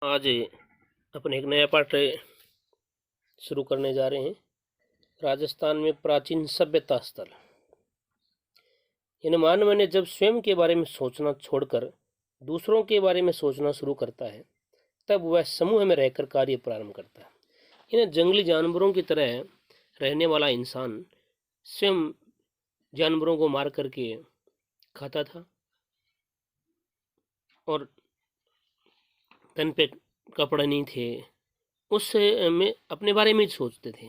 आज अपन एक नया पाठ शुरू करने जा रहे हैं। राजस्थान में प्राचीन सभ्यता स्थल। यानी मानव ने जब स्वयं के बारे में सोचना छोड़कर दूसरों के बारे में सोचना शुरू करता है, तब वह समूह में रहकर कार्य प्रारंभ करता है। यानी जंगली जानवरों की तरह रहने वाला इंसान स्वयं जानवरों को मार करके खाता था और तन पे कपड़े नहीं थे, उससे में अपने बारे में सोचते थे।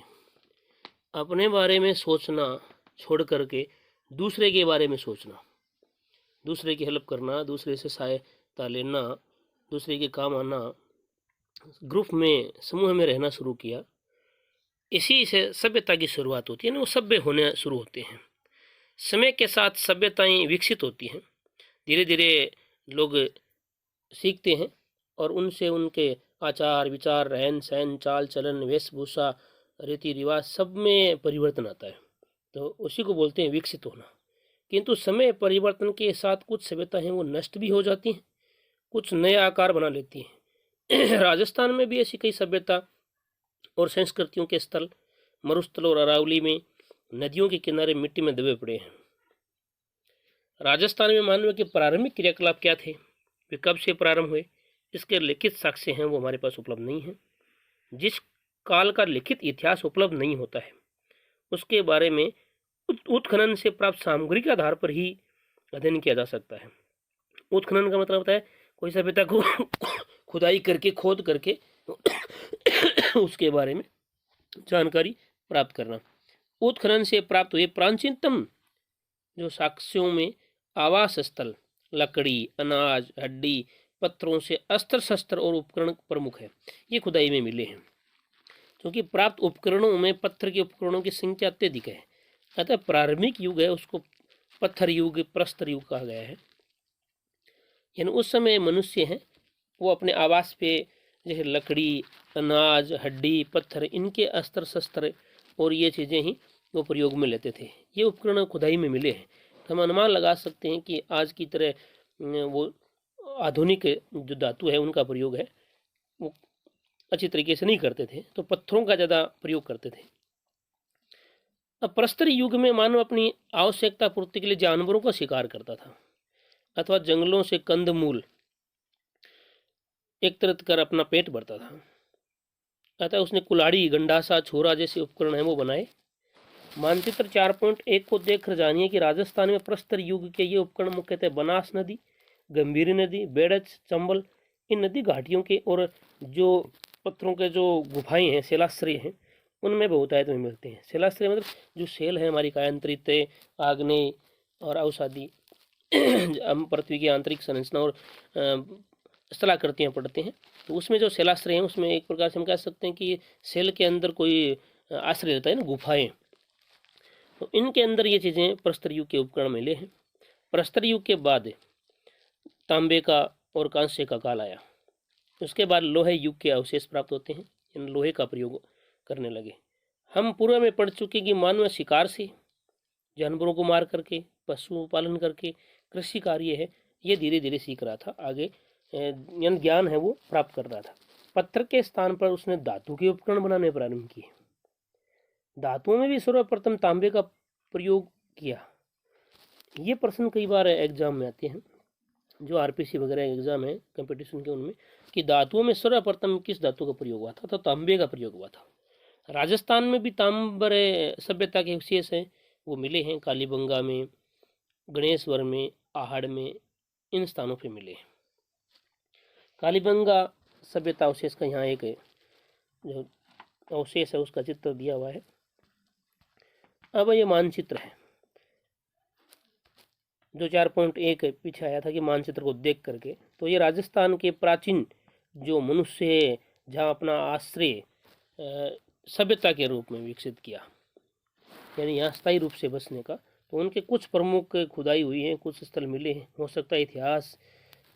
अपने बारे में सोचना छोड़ करके दूसरे के बारे में सोचना, दूसरे की हेल्प करना, दूसरे से सहायता लेना, दूसरे के काम आना, ग्रुप में समूह में रहना शुरू किया। इसी से सभ्यता की शुरुआत होती है ना, वो सभ्य होने शुरू होते हैं। समय के साथ सभ्यताएं विकसित होती हैं, धीरे धीरे लोग सीखते हैं और उनसे उनके आचार विचार, रहन सहन, चाल चलन, वेशभूषा, रीति रिवाज सब में परिवर्तन आता है। तो उसी को बोलते हैं विकसित होना। किंतु समय परिवर्तन के साथ कुछ सभ्यता हैं वो नष्ट भी हो जाती हैं, कुछ नया आकार बना लेती हैं। राजस्थान में भी ऐसी कई सभ्यता और संस्कृतियों के स्थल मरुस्थल और अरावली में नदियों के किनारे मिट्टी में दबे पड़े हैं। राजस्थान में मानव के प्रारंभिक क्रियाकलाप क्या थे, वे कब से प्रारंभ हुए, इसके लिखित साक्ष्य हैं वो हमारे पास उपलब्ध नहीं है। जिस काल का लिखित इतिहास उपलब्ध नहीं होता है उसके बारे में उत्खनन से प्राप्त सामग्री के आधार पर ही अध्ययन किया जा सकता है। उत्खनन का मतलब होता है कोई सभ्यता को खुदाई करके, खोद करके उसके बारे में जानकारी प्राप्त करना। उत्खनन से प्राप्त हुए प्राचीनतम जो साक्ष्यों में आवास स्थल, लकड़ी, अनाज, हड्डी, पत्थरों से अस्त्र शस्त्र और उपकरण प्रमुख है, ये खुदाई में मिले हैं। क्योंकि प्राप्त उपकरणों में पत्थर के उपकरणों की संख्या अत्यधिक है, अतः प्रारंभिक युग है उसको पत्थर युग, प्रस्तर युग कहा गया है। यानी उस समय मनुष्य हैं वो अपने आवास पे जैसे लकड़ी, अनाज, हड्डी, पत्थर, इनके अस्त्र शस्त्र और ये चीज़ें ही वो प्रयोग में लेते थे। ये उपकरण खुदाई में मिले हैं, तो हम अनुमान लगा सकते हैं कि आज की तरह वो आधुनिक जो धातु है उनका प्रयोग है वो अच्छी तरीके से नहीं करते थे, तो पत्थरों का ज़्यादा प्रयोग करते थे। अब प्रस्तर युग में मानव अपनी आवश्यकता पूर्ति के लिए जानवरों का शिकार करता था अथवा जंगलों से कंदमूल एकत्रित कर अपना पेट भरता था। अतः उसने कुल्हाड़ी, गंडासा, छोरा जैसे उपकरण हैं वो बनाए। मानचित्र 4.1 को देखकर जानिए कि राजस्थान में प्रस्तर युग के ये उपकरण मुख्यतः बनास नदी, गंभीरी नदी, बेड़च, चंबल, इन नदी घाटियों के और जो पत्थरों के जो गुफाएं हैं, शिलाश्रय हैं, उनमें बहुतायत में मिलते हैं। शिलाश्रय मतलब जो शैल है हमारी कायांतरित, आग्नेय और अवसादी, हम पृथ्वी की आंतरिक संरचना और स्थलाकृतियाँ पढ़ते हैं, तो उसमें जो शिलाश्रय हैं उसमें एक प्रकार से हम कह सकते हैं कि शैल के अंदर कोई आश्रय रहता है ना, गुफाएं, तो इनके अंदर ये चीज़ें प्रस्तर युग के उपकरण मिले हैं। प्रस्तर युग के बाद तांबे का और कांस्य का काल आया, उसके बाद लोहे युग के अवशेष प्राप्त होते हैं, इन लोहे का प्रयोग करने लगे। हम पूर्व में पढ़ चुके कि मानव शिकार से, जानवरों को मार करके, पशु पालन करके कृषि कार्य है ये धीरे धीरे सीख रहा था, आगे ज्ञान है वो प्राप्त कर रहा था। पत्थर के स्थान पर उसने धातु के उपकरण बनाने प्रारंभ किए। धातुओं में भी सर्वप्रथम तांबे का प्रयोग किया। ये प्रश्न कई बार एग्जाम में आते हैं, जो आरपीसी वगैरह एग्जाम है कंपटीशन के, उनमें कि धातुओं में सर्वप्रथम किस धातु का प्रयोग हुआ था, तो तांबे का प्रयोग हुआ था। राजस्थान में भी तांबर सभ्यता के अवशेष हैं वो मिले हैं, कालीबंगा में, गणेश्वर में, आहड़ में, इन स्थानों पे मिले हैं। कालीबंगा सभ्यता अवशेष का यहाँ एक जो अवशेष है उसका चित्र दिया हुआ है। अब ये मानचित्र है जो 4.1 पीछे आया था कि मानचित्र को देख करके, तो ये राजस्थान के प्राचीन जो मनुष्य है जहाँ अपना आश्रय सभ्यता के रूप में विकसित किया, यानी यहाँ स्थायी रूप से बसने का, तो उनके कुछ प्रमुख खुदाई हुई हैं, कुछ स्थल मिले हैं। हो सकता है इतिहास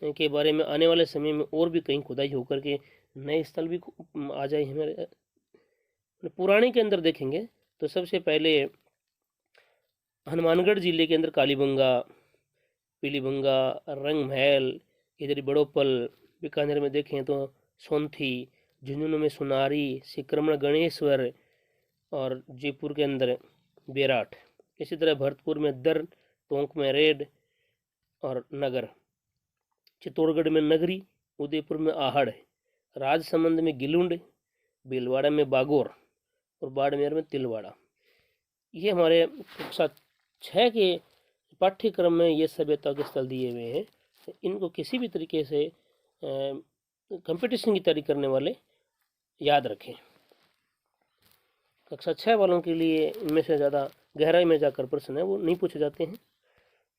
के बारे में आने वाले समय में और भी कहीं खुदाई होकर के नए स्थल भी आ जाए। हमारे पुराने के अंदर देखेंगे तो सबसे पहले हनुमानगढ़ जिले के अंदर कालीबंगा, पीलीबंगा, रंग महल, इधर बड़ोपल, बीकानेर में देखें तो सोंथी, झुंझुनू में सुनारी, सिक्रमण गणेश्वर और जयपुर के अंदर बेराट। इसी तरह भरतपुर में दर, टोंक में रेड और नगर, चित्तौड़गढ़ में नगरी, उदयपुर में आहड़, राजसमंद में गिलुंड, भीलवाड़ा में बागौर और बाड़मेर में तिलवाड़ा। ये हमारे कक्षा 6 के पाठ्यक्रम में ये सभ्यता के स्थल दिए हुए हैं। इनको किसी भी तरीके से कंपटीशन की तैयारी करने वाले याद रखें। कक्षा 6 वालों के लिए इनमें से ज़्यादा गहराई में जाकर प्रश्न है वो नहीं पूछे जाते हैं।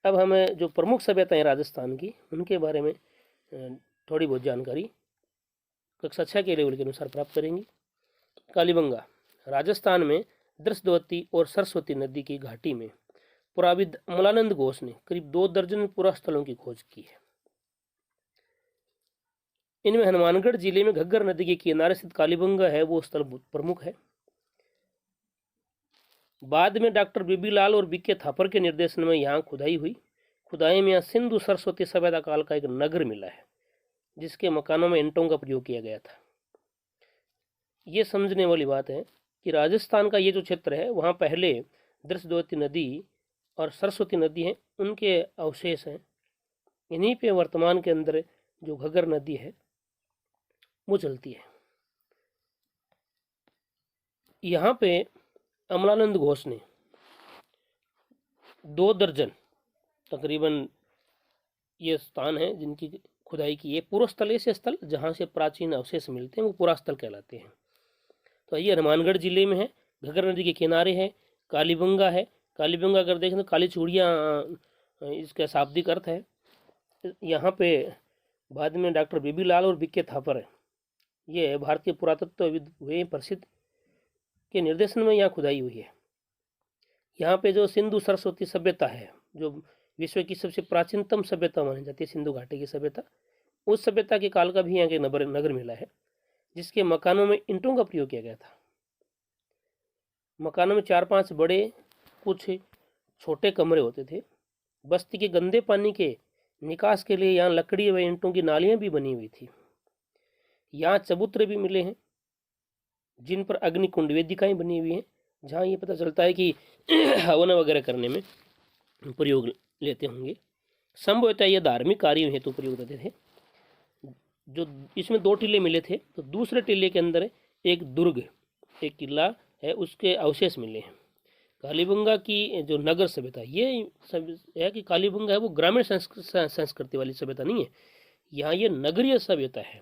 अब हमें जो प्रमुख सभ्यताएं राजस्थान की उनके बारे में थोड़ी बहुत जानकारी कक्षा 6 के लेवल के अनुसार प्राप्त करेंगे। कालीबंगा राजस्थान में दृष्टवती और सरस्वती नदी की घाटी में पुराविद अमलानंद घोष ने करीब 2 दर्जन पुरा स्थलों की खोज की है। इनमें हनुमानगढ़ जिले में घग्गर नदी के किनारे स्थित कालीबंगा है वो स्थल प्रमुख है। बाद में डॉक्टर बीबी लाल और बीके थापर के निर्देशन में यहाँ खुदाई हुई। खुदाई में यहाँ सिंधु सरस्वती सभ्यता काल का एक नगर मिला है जिसके मकानों में ईंटों का प्रयोग किया गया था। ये समझने वाली बात है कि राजस्थान का ये जो क्षेत्र है वहाँ पहले दृष्टवती नदी और सरस्वती नदी है उनके अवशेष हैं। इन्हीं पे वर्तमान के अंदर जो घग्गर नदी है वो चलती है। यहाँ पे अमलानंद घोष ने 2 दर्जन तकरीबन ये स्थान है जिनकी खुदाई की है। पूर्व स्थल ऐसे स्थल जहाँ से प्राचीन अवशेष मिलते हैं वो पूरा स्थल कहलाते हैं। तो ये हनुमानगढ़ जिले में है, घग्गर नदी के किनारे है, कालीबंगा है। कालीबंगा अगर देखें तो काली चूड़ियाँ इसका शाब्दिक अर्थ है। यहाँ पे बाद में डॉक्टर बीबी लाल और बीके थापर ये भारतीय पुरातत्वविद हुए प्रसिद्ध के निर्देशन में यहाँ खुदाई हुई है। यहाँ पे जो सिंधु सरस्वती सभ्यता है जो विश्व की सबसे प्राचीनतम सभ्यता मानी जाती है, सिंधु घाटी की सभ्यता, उस सभ्यता के काल का भी यहाँ के नगर मिला है जिसके मकानों में ईंटों का प्रयोग किया गया था। मकानों में 4-5 बड़े कुछ छोटे कमरे होते थे। बस्ती के गंदे पानी के निकास के लिए यहाँ लकड़ी व ईंटों की नालियाँ भी बनी हुई थी। यहाँ चबूतरे भी मिले हैं जिन पर अग्निकुंड वेदिकाएं बनी हुई हैं जहाँ ये पता चलता है कि हवन वगैरह करने में प्रयोग लेते होंगे। संभवतः ये धार्मिक कार्यों हेतु प्रयोग लेते थे। जो इसमें 2 टीले मिले थे तो दूसरे टीले के अंदर एक दुर्ग, एक किला है, उसके अवशेष मिले हैं। कालीबंगा की जो नगर सभ्यता ये सब है कि कालीबंगा है वो ग्रामीण संस्कृति वाली सभ्यता नहीं है, यहाँ ये नगरीय सभ्यता है।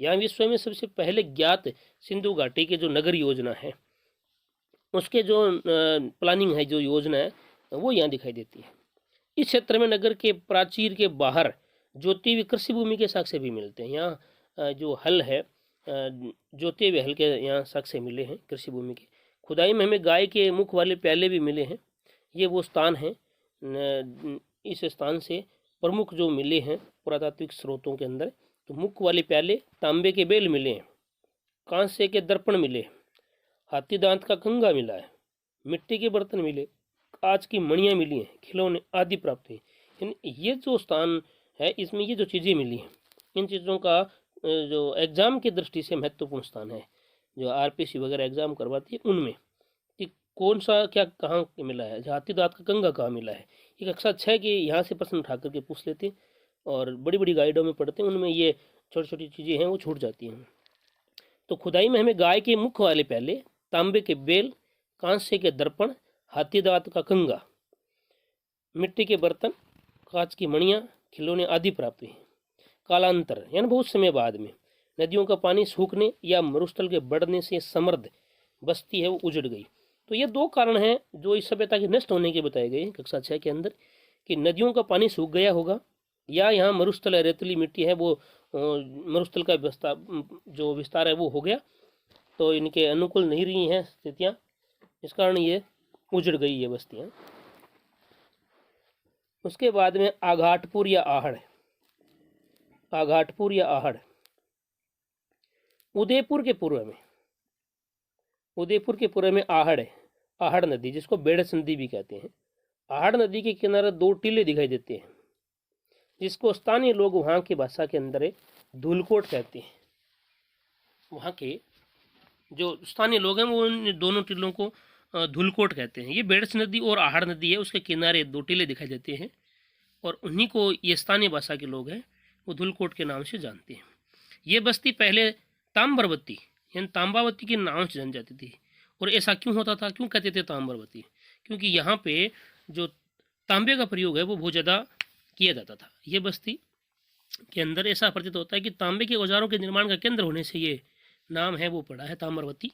यहाँ विश्व में सबसे पहले ज्ञात सिंधु घाटी के जो नगर योजना है उसके जो प्लानिंग है, जो योजना है वो यहाँ दिखाई देती है। इस क्षेत्र में नगर के प्राचीर के बाहर जोती हुई कृषि भूमि के साक्ष्य भी मिलते हैं। यहाँ जो हल है जोते हुए हल के यहाँ साक्ष्य मिले हैं कृषि भूमि के। खुदाई में हमें गाय के मुख वाले प्याले भी मिले हैं। ये वो स्थान है, इस स्थान से प्रमुख जो मिले हैं पुरातात्विक स्रोतों के अंदर, तो मुख वाले प्याले, तांबे के बेल मिले हैं, कांसे के दर्पण मिले, हाथी दांत का कंगा मिला है, मिट्टी के बर्तन मिले, कांच की मणियाँ मिली हैं, खिलौने आदि प्राप्त हुए। ये जो स्थान है इसमें ये जो चीज़ें मिली हैं इन चीज़ों का जो एग्ज़ाम की दृष्टि से महत्वपूर्ण स्थान है, जो आरपीसी वगैरह एग्ज़ाम करवाती है उनमें कि कौन सा क्या कहाँ मिला है, हाथी दांत का कंगा कहाँ मिला है। ये कक्षा 6 के यहाँ से प्रश्न उठा करके पूछ लेते हैं और बड़ी बड़ी गाइडों में पढ़ते हैं, उनमें ये छोटी छोटी चीज़ें हैं वो छूट जाती हैं। तो खुदाई में हमें गाय के मुख वाले प्याले, तांबे के बेल, कांसे के दर्पण, हाथी दांत का कंगा, मिट्टी के बर्तन, कांच की मणियाँ, खिलौने आदि प्राप्त हुए। कालांतर यानी बहुत समय बाद में नदियों का पानी सूखने या मरुस्थल के बढ़ने से समृद्ध बस्ती है वो उजड़ गई। तो ये 2 कारण हैं जो इस सभ्यता के नष्ट होने के बताए गए हैं कक्षा 6 के अंदर, कि नदियों का पानी सूख गया होगा या यहाँ मरुस्थल है, रेतीली मिट्टी है, वो मरुस्थल का विस्तार है वो हो गया, तो इनके अनुकूल नहीं रही हैं स्थितियाँ, इस कारण ये उजड़ गई ये बस्तियाँ। उसके बाद में आघाटपुर या आहड़, आघाटपुर या आहड़ उदयपुर के पूर्व में, उदयपुर के पूर्व में आहड़ है, आहड़ नदी जिसको बेड़स नदी भी कहते हैं। आहड़ नदी के किनारे 2 टीले दिखाई देते हैं जिसको स्थानीय लोग वहाँ की भाषा के अंदर धूलकोट कहते हैं। वहाँ के जो स्थानीय लोग हैं वो इन दोनों टीलों को धुलकोट कहते हैं। ये बेड़स नदी और आहड़ नदी है, उसके किनारे 2 टीले दिखाई देते हैं और उन्हीं को ये स्थानीय भाषा के लोग हैं वो धुलकोट के नाम से जानते हैं। ये बस्ती पहले ताम्बरवती यानी तांबावती के नाम से जानी जाती थी। और ऐसा क्यों होता था, क्यों कहते थे ताम्बरवती? क्योंकि यहाँ पे जो तांबे का प्रयोग है वो बहुत ज़्यादा किया जाता था। ये बस्ती के अंदर ऐसा प्रतीत होता है कि तांबे के औजारों के निर्माण का केंद्र होने से ये नाम है वो पड़ा है ताम्रवती।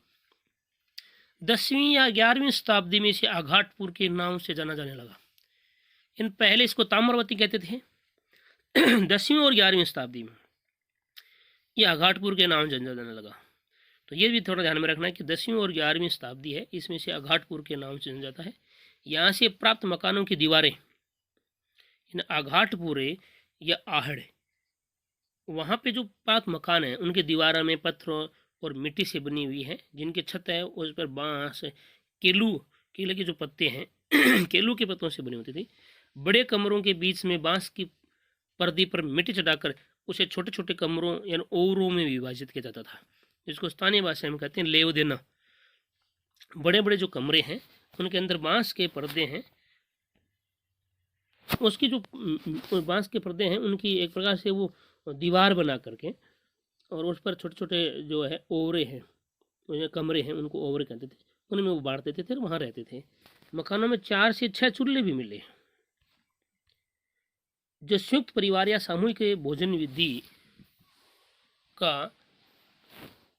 10वीं या 11वीं शताब्दी में इसे आघाटपुर के नाम से जाना जाने लगा। इन पहले इसको ताम्रवती कहते थे। 10वीं और 11वीं शताब्दी में ये आघाटपुर के नाम से जाने लगा। तो ये भी थोड़ा ध्यान में रखना है कि 10वीं और 11वीं शताब्दी है, इसमें से आघाटपुर के नाम से जाना जाता है। यहाँ से प्राप्त मकानों की दीवारें इन आघाटपुरे या आहड़, वहाँ पे जो प्राप्त मकान हैं उनके दीवारों में पत्थरों और मिट्टी से बनी हुई है, जिनकी छत है उस पर बांस, केले के जो पत्ते हैं केलू के पत्तों से बनी होती थी। बड़े कमरों के बीच में बांस की पर्दी पर मिट्टी चढ़ाकर उसे छोटे छोटे कमरों यानी ओवरों में विभाजित किया जाता था, जिसको स्थानीय भाषा में कहते हैं लेव देना। बड़े बड़े जो कमरे हैं उनके अंदर बांस के पर्दे हैं, उसकी जो बांस के पर्दे हैं उनकी एक प्रकार से वो दीवार बना करके और उस पर छोटे छोटे जो है ओवरे हैं, कमरे हैं, उनको ओवरे कहते थे, उनमें वो बांट देते थे और वहाँ रहते थे। मकानों में 4 से 6 चूल्हे भी मिले। जो संयुक्त परिवार या सामूहिक भोजन विधि का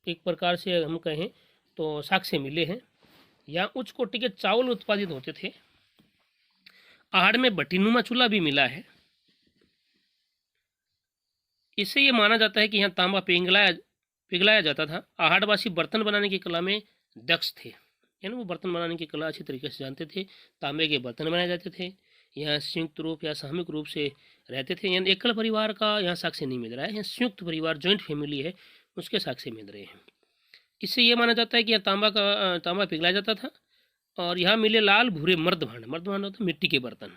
एक प्रकार से हम कहें तो साक्ष्य मिले हैं। यहाँ उच्च कोटि के चावल उत्पादित होते थे। आहड़ में भट्टीनुमा चूल्हा भी मिला है। इससे ये माना जाता है कि यहाँ तांबा पिघलाया जाता था। आहड़वासी बर्तन बनाने की कला में दक्ष थे, यानी वो बर्तन बनाने की कला अच्छी तरीके से जानते थे। तांबे के बर्तन बनाए जाते थे। यहाँ संयुक्त रूप या सामूहिक रूप से रहते थे, यानी एकल परिवार का यहाँ साक्ष्य नहीं मिल रहा है। यहाँ संयुक्त परिवार जॉइंट फैमिली है उसके साक्ष्य मिल रहे हैं। इससे ये माना जाता है कि यहाँ तांबा पिघलाया जाता था। और यहाँ मिले लाल भूरे मर्दभांड होता है मिट्टी के बर्तन।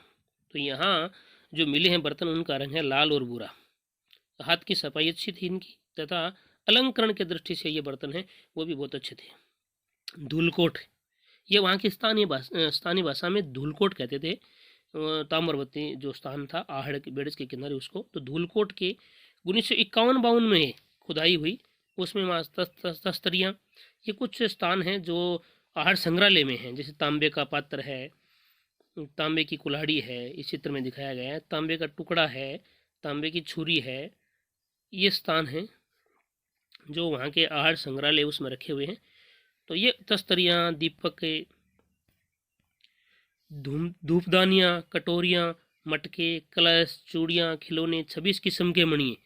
तो यहाँ जो मिले हैं बर्तन उनका रंग है लाल और भूरा। हाथ की सफाई अच्छी थी इनकी, तथा अलंकरण के दृष्टि से ये बर्तन हैं वो भी बहुत अच्छे थे। धूलकोट, ये वहाँ की स्थानीय भाषा में धूलकोट कहते थे। ताम्रवती जो स्थान था आहड़ के बेड़स के किनारे उसको, तो धूलकोट के 1951-52 में खुदाई हुई, उसमें वहाँ तस्तरियाँ, ये कुछ स्थान हैं जो आहड़ संग्रहालय में हैं। जैसे तांबे का पात्र है, तांबे की कुल्हाड़ी है, इस चित्र में दिखाया गया है, तांबे का टुकड़ा है, तांबे की छुरी है। ये स्थान हैं जो वहाँ के आहड़ संग्रहालय उसमें रखे हुए हैं। तो ये तस्तरियाँ, दीपक, धूपदानियाँ, कटोरियाँ, मटके, कलश, चूड़ियाँ, खिलौने, 26 किस्म के मणि,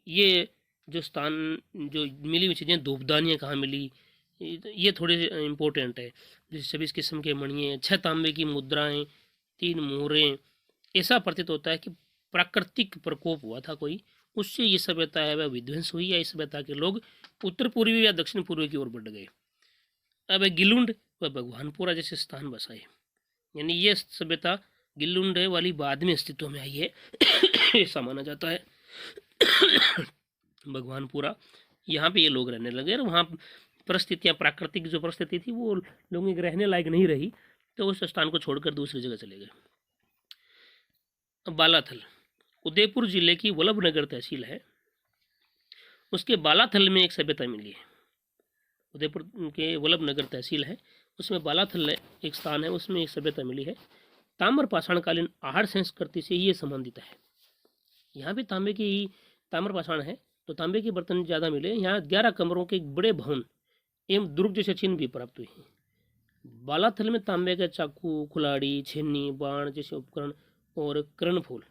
ये जो स्थान जो मिली हुई चीज़ें, धूपदानियाँ कहाँ मिली ये थोड़े इम्पोर्टेंट है। जैसे 26 किस्म के मणि, 6 तांबे की मुद्राएं, 3 मोहरें। ऐसा प्रतीत होता है कि प्राकृतिक प्रकोप हुआ था कोई, उससे ये सभ्यता है वह विध्वंस हुई, या इस सभ्यता के लोग उत्तर पूर्वी या दक्षिण पूर्वी की ओर बढ़ गए। अब गिलुंड व भगवानपुरा जैसे स्थान बसाए, यानी ये सभ्यता गिलुंड वाली बाद में अस्तित्व में आई है ऐसा माना जाता है। भगवानपुरा, यहाँ पे ये लोग रहने लगे और वहाँ परिस्थितियाँ, प्राकृतिक जो परिस्थिति थी वो लोगों के रहने लायक नहीं रही, तो उस स्थान को छोड़कर दूसरी जगह चले गए। अब बालाथल, उदयपुर जिले की वल्लभनगर तहसील है, उसके बालाथल में एक सभ्यता मिली है। उदयपुर के वल्लभनगर तहसील है, उसमें बालाथल एक स्थान है, उसमें एक सभ्यता मिली है। ताम्र पाषाणकालीन आहड़ संस्कृति से ये संबंधित है। यहाँ भी ताम्र पाषाण है, तो तांबे के बर्तन ज़्यादा मिले। यहाँ 11 कमरों के बड़े भवन एवं दुर्ग जैसे चिन्ह भी प्राप्त हुए हैं। बालाथल में तांबे का चाकू, कुल्हाड़ी, छेनी, बाण जैसे उपकरण और कर्णफूल,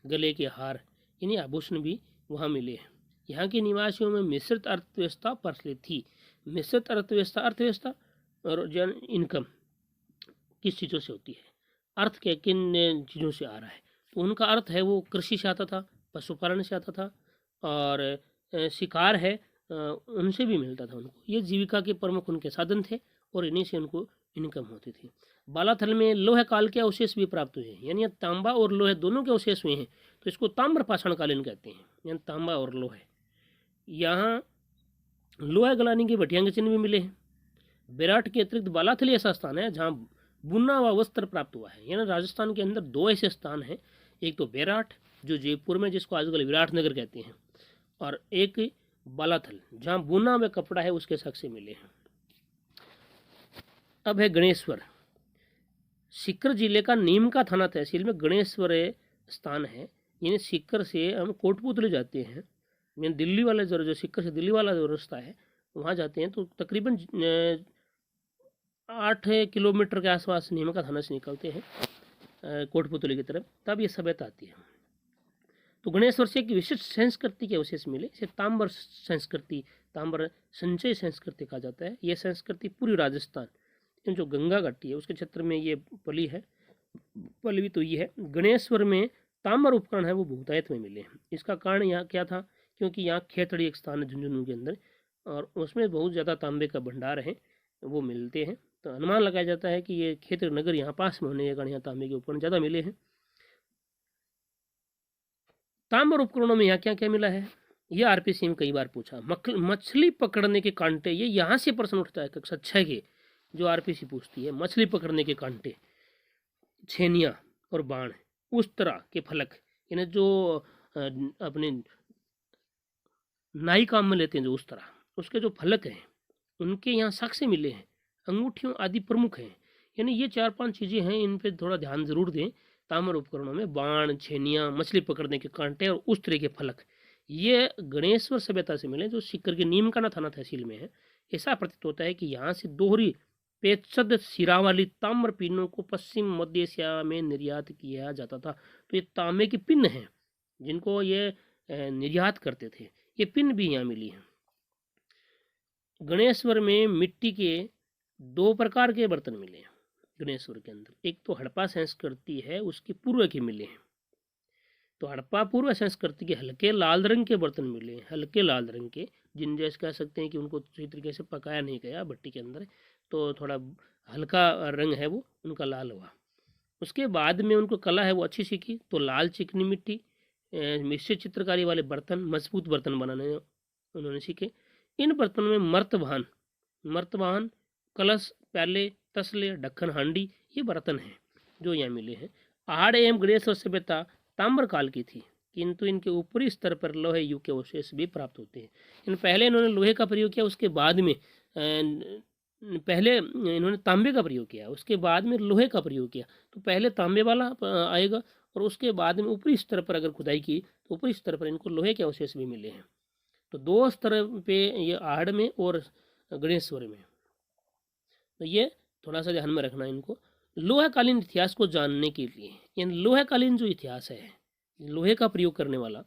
गले के हार, यानी आभूषण भी वहाँ मिले हैं। यहाँ के निवासियों में मिश्रित अर्थव्यवस्था प्रचलित थी। मिश्रित अर्थव्यवस्था और जन इनकम किस चीज़ों से होती है, अर्थ के किन चीज़ों से आ रहा है, तो उनका अर्थ है वो कृषि से आता था, पशुपालन से आता था, और शिकार है उनसे भी मिलता था उनको। ये जीविका के प्रमुख उनके साधन थे और इन्हीं से उनको इनकम होती थी। बालाथल में लोह काल के अवशेष भी प्राप्त हुए हैं, यानी तांबा और लोहे दोनों के अवशेष हुए हैं, तो इसको ताम्र पाषाणकालीन कहते हैं, यानी तांबा और लोहे। यहाँ लोहा गलानी के भटिया के चिन्ह भी मिले हैं। बेराट के अतिरिक्त बालाथली ऐसा स्थान है जहाँ बुना व वस्त्र प्राप्त हुआ है। यानी राजस्थान के अंदर दो ऐसे स्थान हैं, एक तो बेराट जो जयपुर में, जिसको आजकल विराटनगर कहते हैं, और एक बालाथल जहाँ बुना व कपड़ा है उसके साक्ष्य मिले हैं। अब है गणेश्वर। सीकर जिले का नीम का थाना तहसील में गणेश्वर स्थान है। यानी सीकर से हम कोटपुतली जाते हैं, यानी दिल्ली वाला जो सीकर से दिल्ली वाला जो रास्ता है वहाँ जाते हैं, तो तकरीबन 8 किलोमीटर के आसपास नीम का थाना से निकलते हैं कोटपुतली की तरफ, तब ये सभ्यता आती है। तो गणेश्वर से एक विशिष्ट संस्कृति के अवशेष मिले। इसे ताम्र संस्कृति, ताम्र संचय संस्कृति कहा जाता है। ये संस्कृति पूरी राजस्थान जो गंगा घाटी है उसके क्षेत्र में ये पली तो ये है। गणेश्वर में ताम्र उपकरण है वो बहुतायत में मिले हैं। इसका कारण यहाँ क्या था, क्योंकि यहाँ खेतड़ी एक स्थान है झुंझुनू के अंदर, और उसमें बहुत ज़्यादा तांबे का भंडार है वो मिलते हैं। तो अनुमान लगाया जाता है कि ये खेतड़ी नगर यहाँ पास में होने के कारण यहाँ तांबे के उपकरण ज़्यादा मिले हैं। ताम्र उपकरणों में यहाँ क्या क्या मिला है, ये आरपीसी में कई बार पूछा। मछली पकड़ने के कांटे, ये यहाँ से प्रश्न उठता है कक्षा 6 के, जो आरपीसी पूछती है। मछली पकड़ने के कांटे, छेनिया और बाण, उस तरह के फलक, यानी जो अपने नाई काम में लेते हैं जो उस तरह, उसके जो फलक हैं उनके यहाँ साक्ष्य मिले हैं। अंगूठियों आदि प्रमुख हैं। यानी ये 4-5 चीज़ें हैं, इन पे थोड़ा ध्यान जरूर दें। ताम्र उपकरणों में बाण, छेनिया, मछली पकड़ने के कांटे और उस तरह के फलक, ये गणेश्वर सभ्यता से मिले जो सीकर के नीमकाना थाना तहसील में है। ऐसा प्रतीत होता है कि यहाँ से दोहरी पेचद सिरा वाली ताम्र पिनों को पश्चिम मध्य एशिया में निर्यात किया जाता था। तो ये तांबे की पिन हैं जिनको ये निर्यात करते थे, ये पिन भी यहाँ मिली है। गणेश्वर में मिट्टी के 2 प्रकार के बर्तन मिले हैं गणेश्वर के अंदर। एक तो हड़प्पा संस्कृति है, उसके पूर्व के मिले हैं। तो हड़प्पा पूर्व संस्कृति के हल्के लाल रंग के बर्तन मिले हैं, हल्के लाल रंग के, जिन जैसे कह सकते हैं कि उनको सही तरीके से पकाया नहीं गया भट्टी के अंदर, तो थोड़ा हल्का रंग है वो उनका लाल हुआ। उसके बाद में उनको कला है वो अच्छी सीखी, तो लाल चिकनी मिट्टी, मिश्रित चित्रकारी वाले बर्तन, मजबूत बर्तन बनाने उन्होंने सीखे। इन बर्तनों में मर्तबान, कलश, प्याले, तसले, ढक्कन, हांडी, ये बर्तन हैं जो यहाँ मिले हैं। आहड़ एवं गणेश्वर सभ्यता ताम्र काल की थी, किंतु इनके ऊपरी स्तर पर लोहे युग के अवशेष भी प्राप्त होते हैं। इन पहले इन्होंने लोहे का प्रयोग किया, उसके बाद में पहले इन्होंने तांबे का प्रयोग किया, उसके बाद में लोहे का प्रयोग किया। तो पहले तांबे वाला आएगा और उसके बाद में ऊपरी स्तर पर अगर खुदाई की तो ऊपरी स्तर पर इनको लोहे के अवशेष भी मिले हैं। तो 2 स्तर पे ये आहड़ में और गणेश्वर में, तो ये थोड़ा सा ध्यान में रखना इनको। लोहाकालीन इतिहास को जानने के लिए, यानी लोहाकालीन जो इतिहास है लोहे का प्रयोग करने वाला,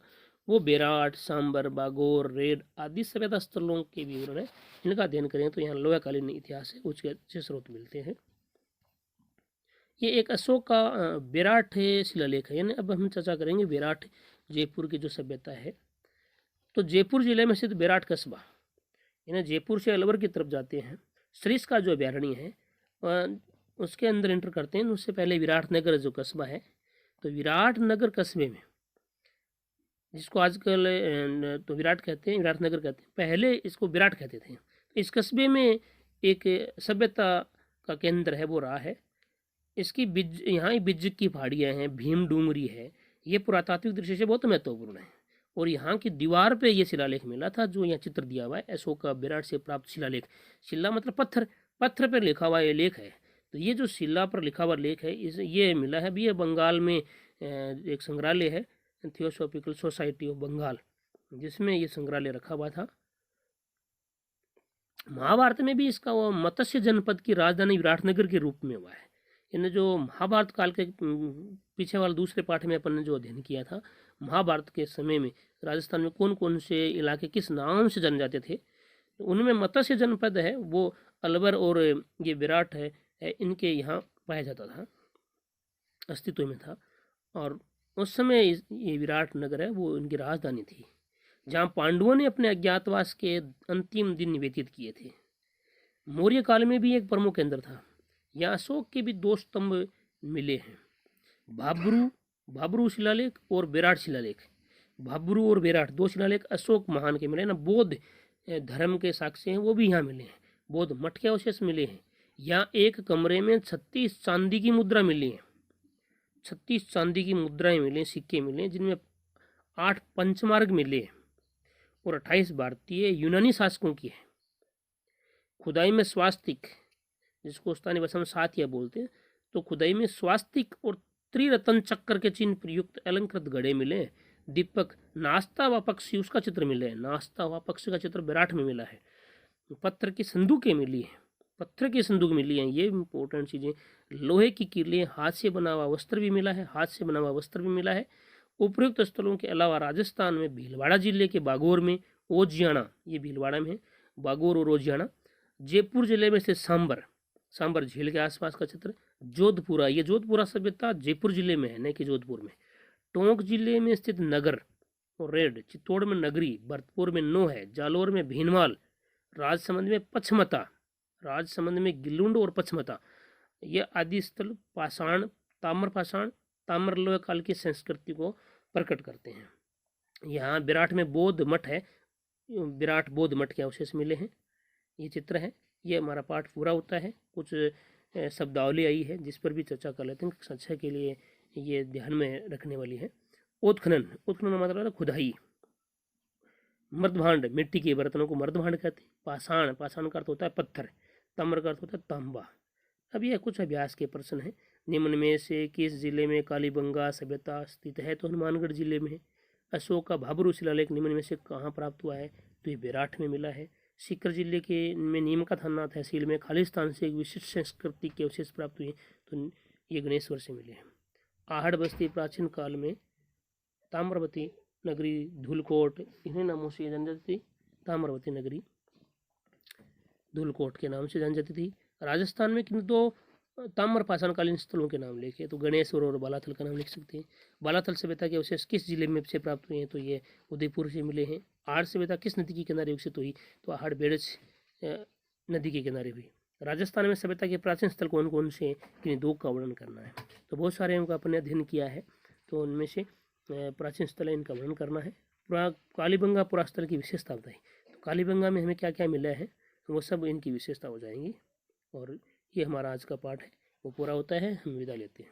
वो बेराट, सांबर, बागोर, रेड आदि सभ्यता स्थलों के विवरण है। इनका अध्ययन करें तो यहाँ लोहाकालीन इतिहास है उसके अच्छे स्रोत मिलते हैं। ये एक अशोक का बेराट शिलालेख है। यानी अब हम चर्चा करेंगे बेराट जयपुर की जो सभ्यता है। तो जयपुर जिले में स्थित बेराट कस्बा, यानी जयपुर से अलवर की तरफ जाते हैं, सरिस का जो अभ्यारण्य है उसके अंदर एंटर करते हैं। उससे पहले विराटनगर जो कस्बा है, तो विराटनगर कस्बे में, जिसको आजकल तो विराट कहते हैं, विराटनगर कहते हैं, पहले इसको विराट कहते थे। इस कस्बे में एक सभ्यता का केंद्र है वो रहा है। इसकी यहाँ बिज्ज की पहाड़ियाँ हैं, भीम डूंगरी है, ये पुरातात्विक दृष्टि से बहुत महत्वपूर्ण है। और यहाँ की दीवार पे ये शिलालेख मिला था जो यहाँ चित्र दिया हुआ है, अशोक का विराट से प्राप्त शिलालेख। शिला मतलब पत्थर, पत्थर पर लिखा हुआ ये लेख है। तो ये जो शिला पर लिखा हुआ लेख है ये मिला है भी। ये बंगाल में एक संग्रहालय है, थियोसॉफिकल सोसाइटी ऑफ बंगाल, जिसमें ये संग्रहालय रखा हुआ था। महाभारत में भी इसका वो मत्स्य जनपद की राजधानी विराटनगर के रूप में हुआ है। यानी जो महाभारत काल के पीछे वाले दूसरे पाठ में अपन ने जो अध्ययन किया था, महाभारत के समय में राजस्थान में कौन कौन से इलाके किस नाम से जाने जाते थे, उनमें मत्स्य जनपद है वो अलवर और ये विराट है इनके यहाँ पाया जाता था, अस्तित्व में था। और उस समय ये विराट नगर है वो इनकी राजधानी थी, जहाँ पांडवों ने अपने अज्ञातवास के अंतिम दिन व्यतीत किए थे। मौर्य काल में भी एक प्रमुख केंद्र था। यहाँ अशोक के भी 2 स्तंभ मिले हैं, भाब्रू शिलालेख और बेराट शिलालेख। भाब्रू और बेराट 2 शिलालेख अशोक महान के मिले ना। बौद्ध धर्म के साक्ष्य हैं वो भी यहाँ मिले हैं। बौद्ध मठ के अवशेष मिले हैं। यहाँ एक कमरे में 36 चांदी की मुद्रा मिली है, 36 चांदी की मुद्राएं मिले, सिक्के मिले, जिनमें 8 पंचमार्ग मिले हैं और 28 भारतीय यूनानी शासकों की है। खुदाई में स्वास्तिक, जिसको स्थानीय भाषा में साथिया बोलते हैं, तो खुदाई में स्वास्तिक और त्रिरत्न चक्र के चिन्ह प्रयुक्त अलंकृत घड़े मिले हैं। दीपक, नास्ता व पक्षी उसका चित्र मिले हैं, नास्ता व पक्षी का चित्र विराट में मिला है। पत्थर की संदूकें मिली हैं, पत्थर की संदूक मिली हैं, ये इंपॉर्टेंट चीज़ें। लोहे की कीलें, हाथ से बना हुआ वस्त्र भी मिला है, हाथ से बना हुआ वस्त्र भी मिला है। उपयुक्त स्थलों के अलावा राजस्थान में भीलवाड़ा जिले के बागोर में ओजियाना, ये भीलवाड़ा में है, बागोर और ओजियाना। जयपुर जिले में स्थित सांबर, सांबर झील के आसपास का चित्र। जोधपुरा, ये जोधपुरा सभ्यता जयपुर जिले में है, नहीं कि जोधपुर में। टोंक जिले में स्थित नगर और रेड। चित्तौड़ में नगरी, भरतपुर में नो है, जालोर में भीनमाल, राजसमंद में पचमता, राजसमंद में गिलुंड और पचमता। यह आदि स्थल पाषाण, ताम्र पाषाण, ताम्रलोह काल की संस्कृति को प्रकट करते हैं। यहाँ विराट में बौद्ध मठ है, विराट बौद्ध मठ के अवशेष मिले हैं। ये चित्र है। ये हमारा पाठ पूरा होता है। कुछ शब्दावली आई है जिस पर भी चर्चा कर लेते हैं, कक्षा के लिए ये ध्यान में रखने वाली है। उत्खनन, उत्खनन मतलब है खुदाई। मर्दभांड, मिट्टी के बर्तनों को मर्दभांड कहते हैं। पाषाण, पाषाण का अर्थ होता है पत्थर, ताम्र का अर्थ होता है तांबा। अब यह कुछ अभ्यास के प्रश्न हैं। निम्न में से किस जिले में कालीबंगा सभ्यता स्थित है? तो हनुमानगढ़ जिले में है। अशोक का भाबरू शिलालेख निम्न में से कहाँ प्राप्त हुआ है? तो ये बेराठ में मिला है। सीकर जिले के में नीम का थाना तहसील में खालिस्तान से एक विशिष्ट संस्कृति के अवशेष प्राप्त हुए, तो ये गणेश्वर से मिले हैं। आहड़ बस्ती प्राचीन काल में ताम्रवती नगरी, धूलकोट, इन्हीं नामों से जानी जाती थी। ताम्रवती नगरी धूलकोट के नाम से जानी जाती थी। राजस्थान में किन दो ताम्र पाषाणकालीन स्थलों के नाम लिखे, तो गणेश्वर और बालाथल का नाम लिख सकते हैं। बालाथल सभ्यता के अवशेष किस जिले में से प्राप्त हुए हैं? तो ये उदयपुर से मिले हैं। आहड़ सभ्यता किस नदी के किनारे विकसित हुई? तो आहड़ बेड़ज नदी के किनारे हुई। राजस्थान में सभ्यता के प्राचीन स्थल कौन कौन से, किन दो का वर्णन करना है। तो बहुत सारे उनका अपने अध्ययन किया है, तो उनमें से प्राचीन स्थल है, इनका वर्णन करना है। कालीबंगा पुरास्थल की विशेषता बताई, तो कालीबंगा में हमें क्या क्या मिला है वो सब इनकी विशेषता हो जाएंगी। और ये हमारा आज का पाठ है, वो पूरा होता है, हम विदा लेते हैं।